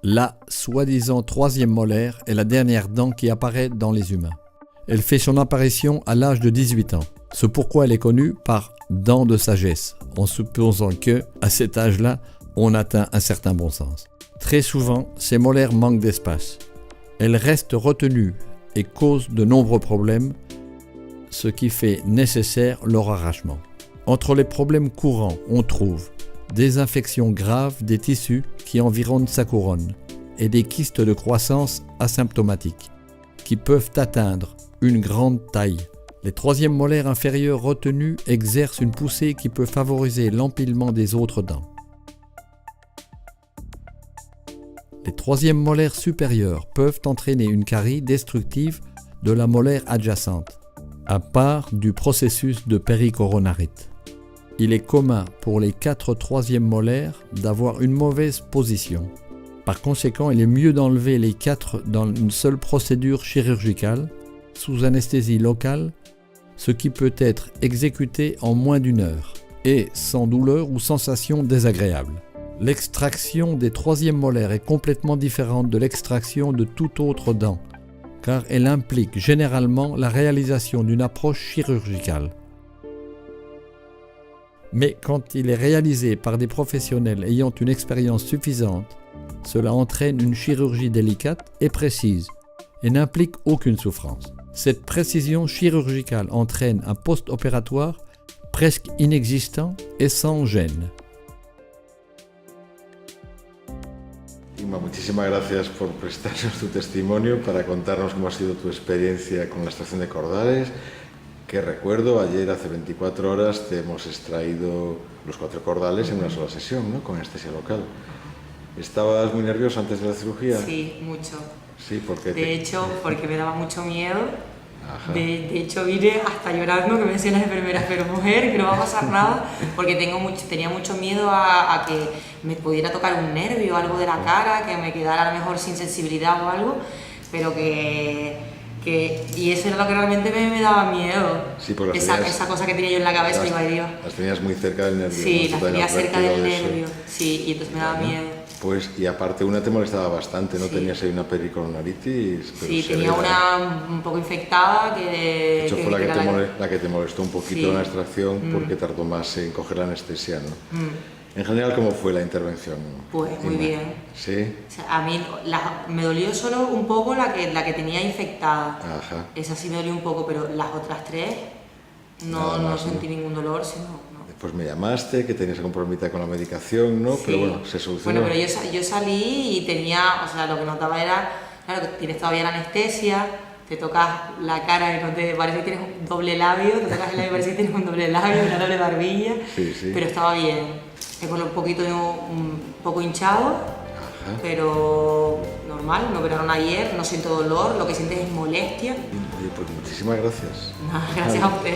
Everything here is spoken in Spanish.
La soi-disant troisième molaire est la dernière dent qui apparaît dans les humains. Elle fait son apparition à l'âge de 18 ans. C'est pourquoi elle est connue par dent de sagesse, en supposant que, à cet âge-là, on atteint un certain bon sens. Très souvent, ces molaires manquent d'espace. Elles restent retenues et causent de nombreux problèmes, ce qui fait nécessaire leur arrachement. Entre les problèmes courants, on trouve des infections graves des tissus qui environnent sa couronne et des kystes de croissance asymptomatiques qui peuvent atteindre une grande taille. Les troisièmes molaires inférieures retenues exercent une poussée qui peut favoriser l'empilement des autres dents. Les troisièmes molaires supérieures peuvent entraîner une carie destructive de la molaire adjacente, à part du processus de péricoronarite. Il est commun pour les 4 troisièmes molaires d'avoir une mauvaise position. Par conséquent, il est mieux d'enlever les 4 dans une seule procédure chirurgicale, sous anesthésie locale, ce qui peut être exécuté en moins d'1 heure et sans douleur ou sensation désagréable. L'extraction des troisièmes molaires est complètement différente de l'extraction de toute autre dent, car elle implique généralement la réalisation d'une approche chirurgicale. Mais quand il est réalisé par des professionnels ayant une expérience suffisante, cela entraîne une chirurgie délicate et précise et n'implique aucune souffrance. Cette précision chirurgicale entraîne un post-opératoire presque inexistant et sans gêne. Inma, muchísimas gracias por prestarnos tu testimonio para contarnos cómo ha sido tu experiencia con la extracción de cordales. Que recuerdo, ayer hace 24 horas te hemos extraído los 4 cordales en una sola sesión, ¿no? Con anestesia local. ¿Estabas muy nerviosa antes de la cirugía? Sí, mucho. Sí, ¿por qué? De hecho, porque me daba mucho miedo. Ajá. De hecho, vine hasta llorando, que me decían las enfermeras, pero mujer, que no va a pasar nada, porque tenía mucho miedo a que me pudiera tocar un nervio o algo de la cara, que me quedara a lo mejor sin sensibilidad o algo, pero y eso era lo que realmente me daba miedo. Sí, porque esa cosa que tenía yo en la cabeza, digo, ay Dios. Las tenías muy cerca del nervio. Sí, ¿no? las tenía cerca del nervio, sí, y entonces me daba miedo. Pues, y aparte una te molestaba bastante, ¿no? Sí. Tenías ahí una pericoronaritis. Sí, tenía una un poco infectada que... De hecho fue la que te molestó un poquito, sí. En la extracción porque tardó más en coger la anestesia, ¿no? En general, ¿cómo fue la intervención? Pues muy bien. ¿Sí? O sea, a mí me dolió solo un poco la que tenía infectada. Ajá. Esa sí me dolió un poco, pero las otras 3 no sentí ningún dolor, sino... Después me llamaste, que tenías algún problemita con la medicación, ¿no? Sí. Pero bueno, se solucionó. Bueno, pero yo salí y tenía, o sea, lo que notaba era, claro, que tienes todavía la anestesia, te tocas la cara y no te parece que tienes un doble labio, te tocas el labio y parece que tienes un doble labio, una doble barbilla, sí, sí. Pero estaba bien. Tengo un poco hinchado, Ajá. Pero normal, me operaron ayer, no siento dolor, lo que sientes es molestia. Oye, pues muchísimas gracias. Gracias a usted.